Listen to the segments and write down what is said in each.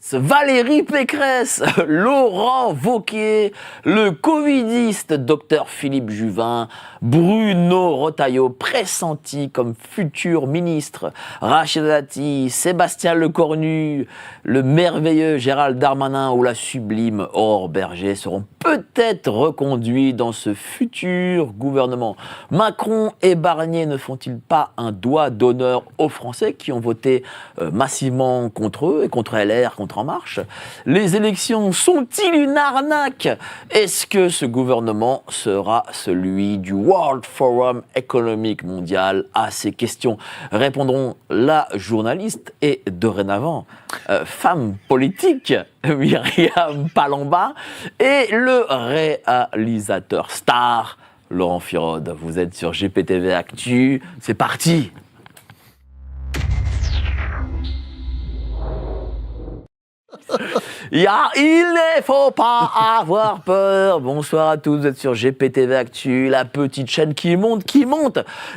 Valérie Pécresse, Laurent Wauquiez, le covidiste Dr Philippe Juvin, Bruno Retailleau, pressenti comme futur ministre, Rachida Dati, Sébastien Lecornu, le merveilleux Gérald Darmanin ou la sublime Aurore Berger seront peut-être reconduits dans ce futur gouvernement. Macron et Barnier ne font-ils pas un doigt d'honneur aux Français qui ont voté massivement contre eux et contre LR, contre En Marche? Les élections sont-ils une arnaque? Est-ce que ce gouvernement sera celui du World Forum économique mondial? À ces questions répondront la journaliste et dorénavant femme politique Myriam Palamba et le réalisateur star Laurent Firode. Vous êtes sur GPTV Actu, c'est parti! Il ne faut pas avoir peur. Bonsoir à tous, vous êtes sur GPTV Actu, la petite chaîne qui monte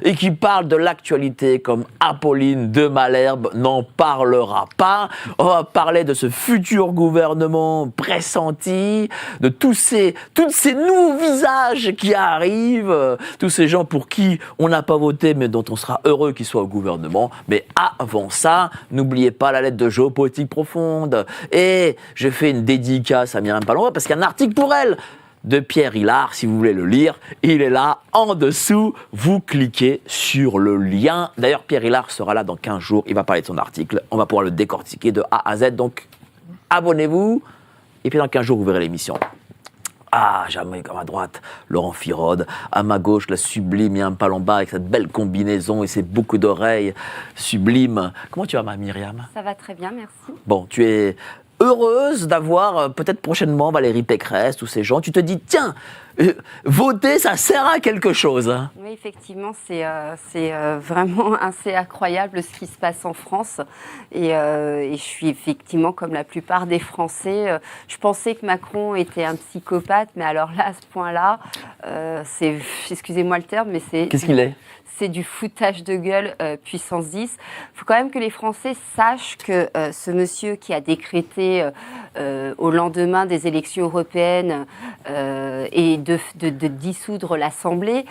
et qui parle de l'actualité comme Apolline de Malherbe n'en parlera pas. On va parler de ce futur gouvernement pressenti, de tous ces nouveaux visages qui arrivent, tous ces gens pour qui on n'a pas voté mais dont on sera heureux qu'ils soient au gouvernement. Mais avant ça, n'oubliez pas la lettre de géopolitique profonde. Et je fais une dédicace à Myriam Palamba parce qu'il y a un article pour elle de Pierre Hilard, si vous voulez le lire, il est là en dessous, vous cliquez sur le lien. D'ailleurs, Pierre Hilard sera là dans 15 jours, il va parler de son article, on va pouvoir le décortiquer de A à Z, donc abonnez-vous, et puis dans 15 jours, vous verrez l'émission. Ah, jamais comme à droite, Laurent Firode, à ma gauche, la sublime Myriam Palamba avec cette belle combinaison et ses boucles d'oreilles sublimes. Comment tu vas, ma Myriam? Ça va très bien, merci. Bon, tu es heureuse d'avoir peut-être prochainement Valérie Pécresse, tous ces gens. Tu te dis, tiens, voter, ça sert à quelque chose. Oui, effectivement, c'est vraiment assez incroyable ce qui se passe en France. Et je suis effectivement, comme la plupart des Français, je pensais que Macron était un psychopathe, mais alors là, à ce point-là, c'est, excusez-moi le terme, mais c'est... Qu'est-ce qu'il est ? C'est du foutage de gueule puissance 10. Il faut quand même que les Français sachent que ce monsieur qui a décrété au lendemain des élections européennes et de dissoudre l'Assemblée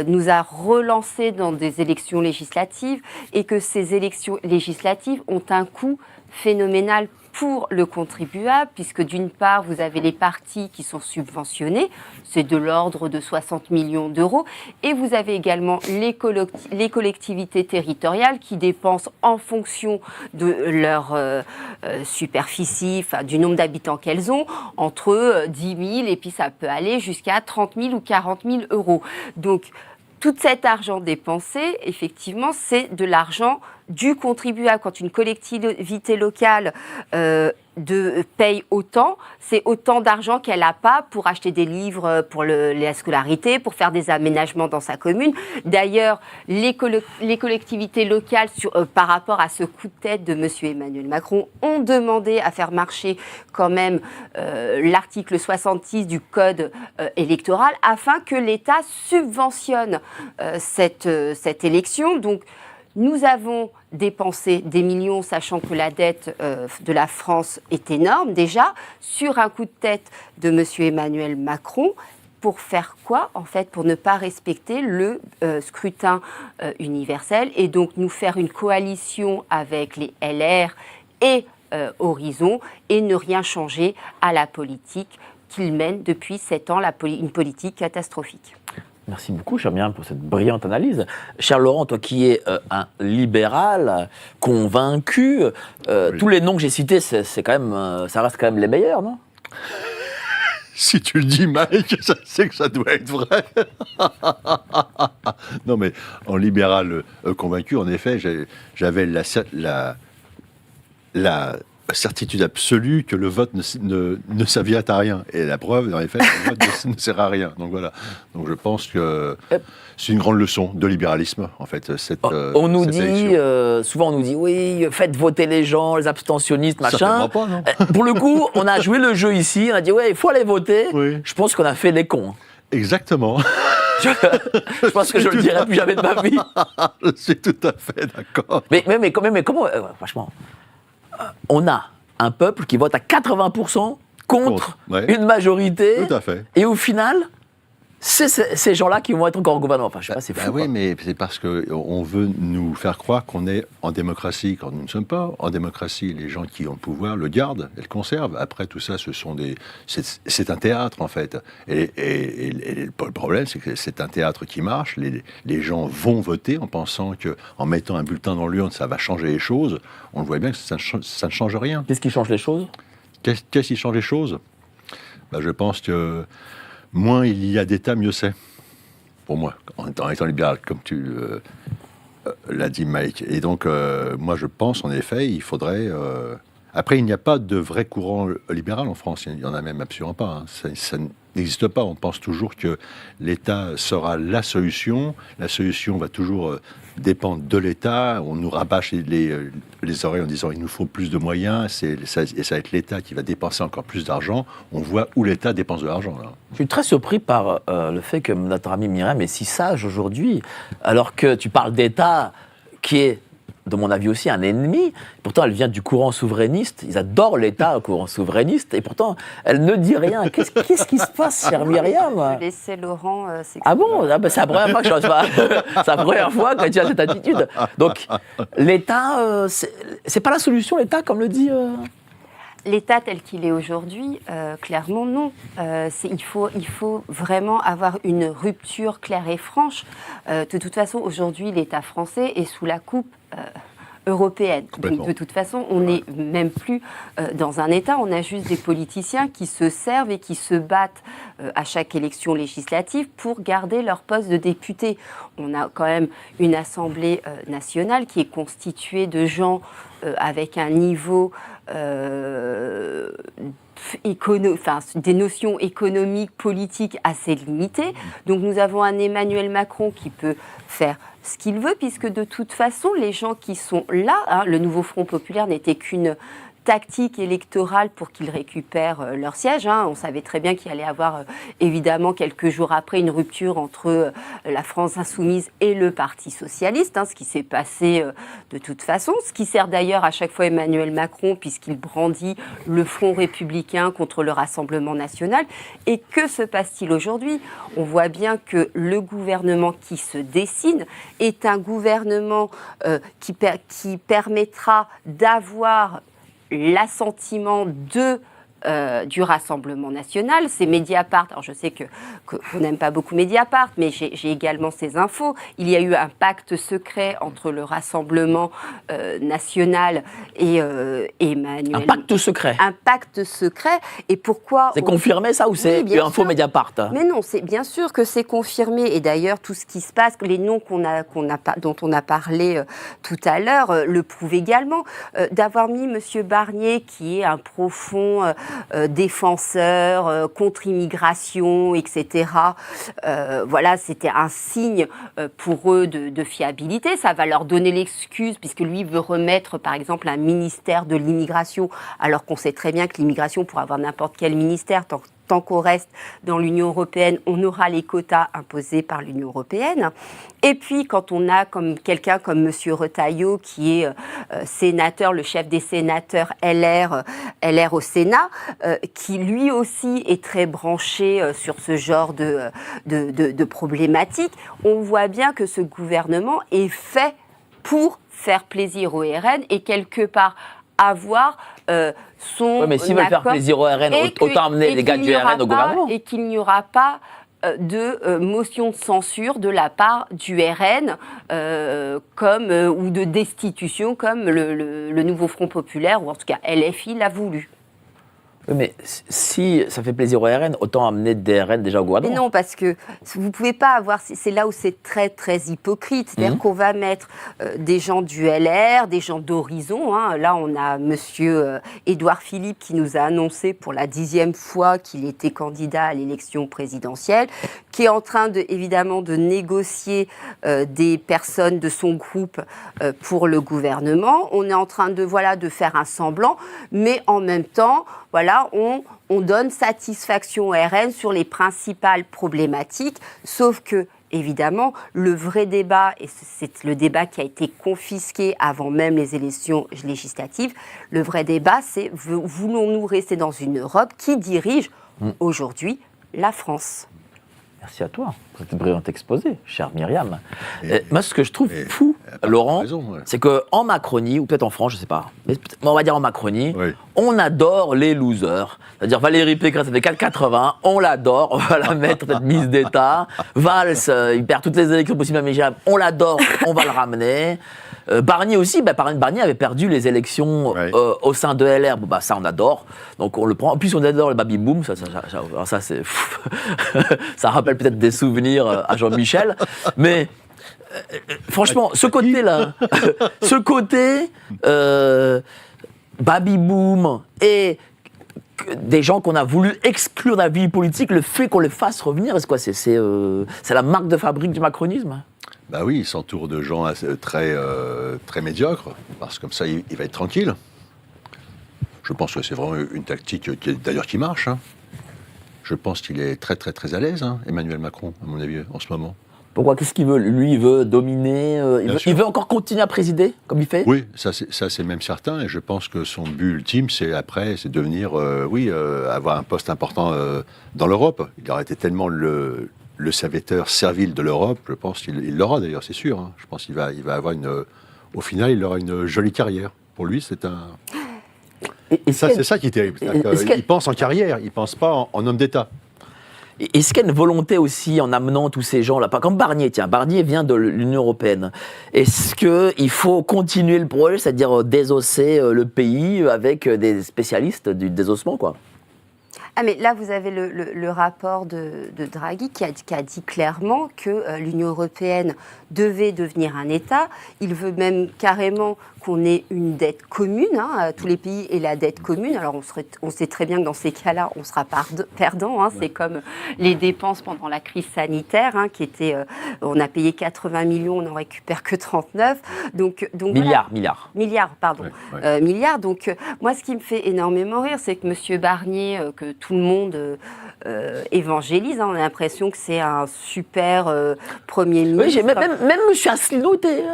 nous a relancé dans des élections législatives et que ces élections législatives ont un coût phénoménal pour le contribuable, puisque d'une part, vous avez les partis qui sont subventionnés, c'est de l'ordre de 60 millions d'euros, et vous avez également les collectivités territoriales qui dépensent en fonction de leur superficie, du nombre d'habitants qu'elles ont, entre 10 000 et puis ça peut aller jusqu'à 30 000 ou 40 000 euros. Donc, tout cet argent dépensé, effectivement, c'est de l'argent du contribuable. Quand une collectivité locale paye autant, c'est autant d'argent qu'elle n'a pas pour acheter des livres pour la scolarité, pour faire des aménagements dans sa commune. D'ailleurs, les collectivités locales, par rapport à ce coup de tête de M. Emmanuel Macron, ont demandé à faire marcher quand même l'article 66 du Code électoral afin que l'État subventionne cette élection. Donc, nous avons dépensé des millions, sachant que la dette de la France est énorme déjà, sur un coup de tête de M. Emmanuel Macron. Pour faire quoi, en fait? Pour ne pas respecter le scrutin universel et donc nous faire une coalition avec les LR et Horizon et ne rien changer à la politique qu'il mène depuis 7 ans, une politique catastrophique. Merci beaucoup, cher Myriam, pour cette brillante analyse. Cher Laurent, toi qui es un libéral convaincu, oui. Tous les noms que j'ai cités, c'est quand même, ça reste quand même les meilleurs, non? Si tu le dis, Mike, c'est que ça doit être vrai. Non, mais en libéral convaincu, en effet, j'avais la certitude absolue que le vote ne servirait à rien. Et la preuve, en effet, le vote ne sert à rien. Donc voilà. Donc je pense que c'est une grande leçon de libéralisme, en fait. On nous dit, souvent on nous dit, oui, faites voter les gens, les abstentionnistes, machin. Certainement pas, non. Pour le coup, on a joué le jeu ici, on a dit, ouais, il faut aller voter. Oui. Je pense qu'on a fait les cons. Exactement. Je pense que je le dirai plus jamais de ma vie. Je suis tout à fait d'accord. Mais comment, franchement, on a un peuple qui vote à 80% contre ouais. une majorité. Tout à fait. Et au final, c'est ces gens-là qui vont être encore au gouvernement. Enfin, je sais pas, c'est fou. Oui, mais c'est parce qu'on veut nous faire croire qu'on est en démocratie quand nous ne sommes pas. En démocratie, les gens qui ont le pouvoir le gardent et le conservent. Après, tout ça, c'est un théâtre, en fait. Et le problème, c'est que c'est un théâtre qui marche. Les gens vont voter en pensant qu'en mettant un bulletin dans l'urne, ça va changer les choses. On le voit bien que ça ne change rien. Qu'est-ce qui change les choses ? Qu'est-ce qui change les choses ? Je pense que moins il y a d'États, mieux c'est. Pour moi, en étant libéral, comme tu l'as dit, Mike. Et donc, moi, je pense, en effet, il faudrait... Après, il n'y a pas de vrai courant libéral en France. Il n'y en a même absolument pas. Hein. Ça n'existe pas. On pense toujours que l'État sera la solution. La solution va toujours dépendre de l'État. On nous rabâche les oreilles en disant il nous faut plus de moyens. Et ça va être l'État qui va dépenser encore plus d'argent. On voit où l'État dépense de l'argent, là. Je suis très surpris par le fait que notre ami Myriam est si sage aujourd'hui, alors que tu parles d'État qui est, de mon avis aussi, un ennemi. Pourtant, elle vient du courant souverainiste. Ils adorent l'État, le courant souverainiste. Et pourtant, elle ne dit rien. Qu'est-ce qui se passe, chère Myriam ? Je laissais Laurent s'exprimer. Ah bon ? C'est la première fois que je c'est la première fois que tu as cette attitude. Donc, l'État, c'est pas la solution, l'État, comme le dit... L'État tel qu'il est aujourd'hui, clairement non. Il faut vraiment avoir une rupture claire et franche. De toute façon, aujourd'hui, l'État français est sous la coupe européenne. Donc, de toute façon, on n'est même plus dans un État, on a juste des politiciens qui se servent et qui se battent à chaque élection législative pour garder leur poste de député. On a quand même une Assemblée nationale qui est constituée de gens avec un niveau... des notions économiques, politiques assez limitées. Donc nous avons un Emmanuel Macron qui peut faire ce qu'il veut, puisque de toute façon, les gens qui sont là, le nouveau Front populaire n'était qu'une tactique électorale pour qu'ils récupèrent leur siège. On savait très bien qu'il allait avoir, évidemment, quelques jours après, une rupture entre la France insoumise et le Parti socialiste, ce qui s'est passé de toute façon, ce qui sert d'ailleurs à chaque fois Emmanuel Macron, puisqu'il brandit le Front républicain contre le Rassemblement national. Et que se passe-t-il aujourd'hui ? On voit bien que le gouvernement qui se dessine est un gouvernement qui permettra d'avoir l'assentiment du Rassemblement national. C'est Mediapart. Alors je sais qu'on n'aime pas beaucoup Mediapart, mais j'ai également ces infos. Il y a eu un pacte secret entre le Rassemblement national et Emmanuel. Un pacte secret. Un pacte secret. Et pourquoi... C'est confirmé ça ou c'est info Mediapart ? Mais non, c'est bien sûr que c'est confirmé. Et d'ailleurs, tout ce qui se passe, les noms dont on a parlé tout à l'heure, le prouvent également. D'avoir mis M. Barnier, qui est un profond défenseur contre immigration, etc. Voilà, c'était un signe pour eux de fiabilité. Ça va leur donner l'excuse, puisque lui veut remettre, par exemple, un ministère de l'immigration, alors qu'on sait très bien que l'immigration, pour avoir n'importe quel ministère, tant qu'on reste dans l'Union européenne, on aura les quotas imposés par l'Union européenne. Et puis, quand on a quelqu'un comme M. Retailleau, qui est sénateur, le chef des sénateurs LR au Sénat, qui lui aussi est très branché sur ce genre de problématiques, on voit bien que ce gouvernement est fait pour faire plaisir au RN et quelque part avoir son mais s'ils veulent faire plaisir au RN, autant amener les gars du RN au gouvernement. Et qu'il n'y aura pas de motion de censure de la part du RN ou de destitution comme le nouveau Front populaire, ou en tout cas LFI l'a voulu. Oui, mais si ça fait plaisir au RN, autant amener des RN déjà au gouvernement. Mais non, parce que vous ne pouvez pas avoir... C'est là où c'est très, très hypocrite. C'est-à-dire qu'on va mettre des gens du LR, des gens d'Horizon. Là, on a M. Édouard Philippe qui nous a annoncé pour la 10e fois qu'il était candidat à l'élection présidentielle, qui est en train, évidemment, de négocier des personnes de son groupe pour le gouvernement. On est en train de faire un semblant, mais en même temps... Voilà, on donne satisfaction au RN sur les principales problématiques, sauf que évidemment, le vrai débat, et c'est le débat qui a été confisqué avant même les élections législatives, le vrai débat, c'est voulons-nous rester dans une Europe qui dirige aujourd'hui la France ? Merci à toi pour cette brillante exposé, chère Myriam. Moi, ce que je trouve fou, Laurent, c'est qu'en Macronie, ou peut-être en France, je ne sais pas, mais on va dire en Macronie, on adore les losers. C'est-à-dire Valérie Pécresse, ça fait 4,80, on l'adore, on va la mettre peut-être mise d'État. Valls, il perd toutes les élections possibles, mais on l'adore, on va le ramener. Barnier aussi, Barnier avait perdu les élections au sein de LR. Bon, ça, on adore. Donc, on le prend. En plus, on adore le baby-boom. Ça c'est... ça rappelle peut-être des souvenirs à Jean-Michel. Mais, franchement, ce côté-là, baby-boom et des gens qu'on a voulu exclure de la vie politique, le fait qu'on les fasse revenir, c'est la marque de fabrique du macronisme ? Bah oui, il s'entoure de gens très médiocres, parce que comme ça, il va être tranquille. Je pense que c'est vraiment une tactique qui marche. Hein. Je pense qu'il est très, très, très à l'aise, hein, Emmanuel Macron, à mon avis, en ce moment. Pourquoi ? Qu'est-ce qu'il veut ? Lui, il veut dominer, il veut encore continuer à présider, comme il fait ? Oui, ça c'est même certain, et je pense que son but ultime, c'est devenir, avoir un poste important dans l'Europe. Il aurait été tellement le serviteur servile de l'Europe, je pense qu'il l'aura d'ailleurs, c'est sûr. Hein. Je pense qu'il va avoir au final, il aura une jolie carrière. Pour lui, c'est un... c'est ça qui est terrible. Il pense en carrière, il ne pense pas en homme d'État. Est-ce qu'il y a une volonté aussi en amenant tous ces gens-là, pas comme Barnier, Barnier vient de l'Union européenne. Est-ce qu'il faut continuer le projet, c'est-à-dire désosser le pays avec des spécialistes du désossement, quoi ? Ah mais là, vous avez le rapport de Draghi qui a dit clairement que l'Union européenne devait devenir un État. Il veut même carrément qu'on ait une dette commune. Hein. Tous les pays aient la dette commune. Alors on sait très bien que dans ces cas-là, on sera perdant. Hein. C'est comme les dépenses pendant la crise sanitaire, hein, qui étaient, on a payé 80 millions, on n'en récupère que 39. Donc milliards. Milliards, pardon. Ouais. Milliards. Donc moi, ce qui me fait énormément rire, c'est que M. Barnier, que tout le monde évangélise, hein, on a l'impression que c'est un super Premier ministre. Oui, même M. Asselineau était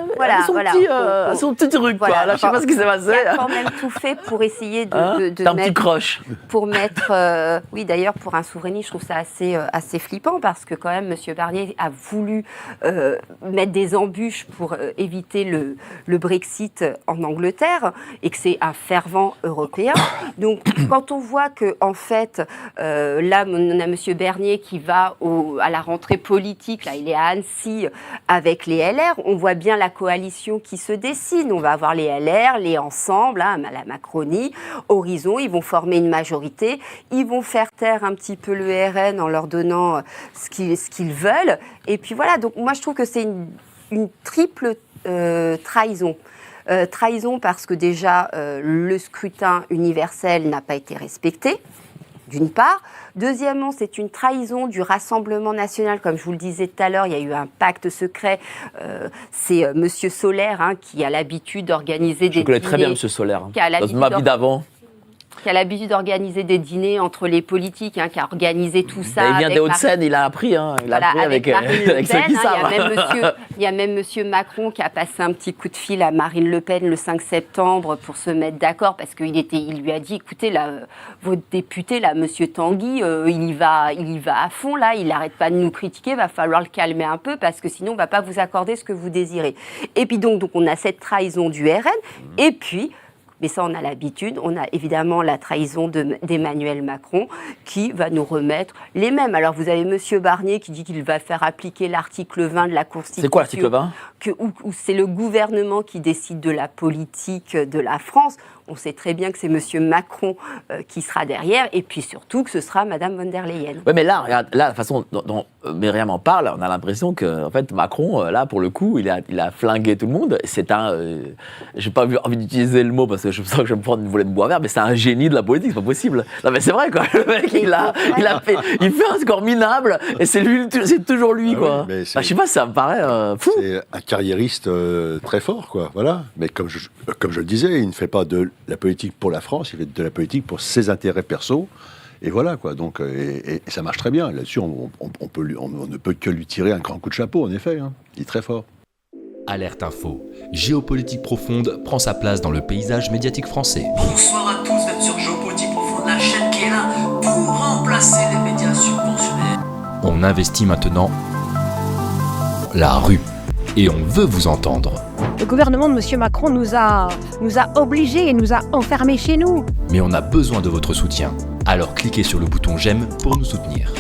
son petit truc. Voilà, là, je sais pas ce qui s'est passé. Il a quand même tout fait pour essayer de un mettre... petit croche. Pour mettre... oui, d'ailleurs, pour un souverainiste, je trouve ça assez flippant, parce que quand même, M. Barnier a voulu mettre des embûches pour éviter le Brexit en Angleterre, et que c'est un fervent européen. Donc, quand on voit qu'en fait, là, on a M. Barnier qui va à la rentrée politique, là, il est à Annecy avec les LR, on voit bien la coalition qui se dessine. On va avoir les LR, les Ensemble, hein, la Macronie, Horizon, ils vont former une majorité, ils vont faire taire un petit peu le RN en leur donnant ce qu'ils veulent. Et puis voilà, donc moi je trouve que c'est une triple trahison. Trahison parce que déjà le scrutin universel n'a pas été respecté, d'une part. Deuxièmement, c'est une trahison du Rassemblement national. Comme je vous le disais tout à l'heure, il y a eu un pacte secret. C'est Monsieur Solaire, hein, qui a l'habitude d'organiser des dîners. Je connais très bien Monsieur Solaire, dans ma vie d'avant. Qui a l'habitude d'organiser des dîners entre les politiques, hein, qui a organisé tout ça. Il vient des Hauts-de-Seine, il a appris, avec ceux qui savent. Il y a même Monsieur Macron qui a passé un petit coup de fil à Marine Le Pen le 5 septembre pour se mettre d'accord, parce qu'il lui a dit, écoutez, là, votre député, là, Monsieur Tanguy, il y va à fond, là, il n'arrête pas de nous critiquer, il va falloir le calmer un peu, parce que sinon, on ne va pas vous accorder ce que vous désirez. Et puis donc on a cette trahison du RN, et puis... Mais ça, on a l'habitude. On a évidemment la trahison d'Emmanuel Macron qui va nous remettre les mêmes. Alors, vous avez M. Barnier qui dit qu'il va faire appliquer l'article 20 de la Constitution. C'est quoi l'article 20 ? Où c'est le gouvernement qui décide de la politique de la France. On sait très bien que c'est M. Macron qui sera derrière, et puis surtout que ce sera Mme von der Leyen. Oui, mais là, regarde, la façon dont Myriam en parle, on a l'impression que, en fait, Macron, là, pour le coup, il a flingué tout le monde. C'est j'ai pas envie d'utiliser le mot parce que je sens que je vais me prendre une volée de bois vert, mais c'est un génie de la politique, c'est pas possible. Non, mais c'est vrai, quoi. Le mec, il fait un score minable, et c'est toujours lui, quoi. Oui, je sais pas, ça me paraît fou. C'est un carriériste très fort, quoi. Voilà. Mais comme je le disais, il ne fait pas de la politique pour la France, il fait de la politique pour ses intérêts perso. Et voilà, quoi. Donc, et ça marche très bien. Là-dessus, on ne peut que lui tirer un grand coup de chapeau, en effet. Hein. Il est très fort. Alerte Info. Géopolitique profonde prend sa place dans le paysage médiatique français. Bonsoir à tous, vous êtes sur Géopolitique Profonde, la chaîne qui est là pour remplacer les médias subventionnés. On investit maintenant la rue. Et on veut vous entendre. Le gouvernement de M. Macron nous a obligés et nous a enfermés chez nous. Mais on a besoin de votre soutien. Alors cliquez sur le bouton j'aime pour nous soutenir.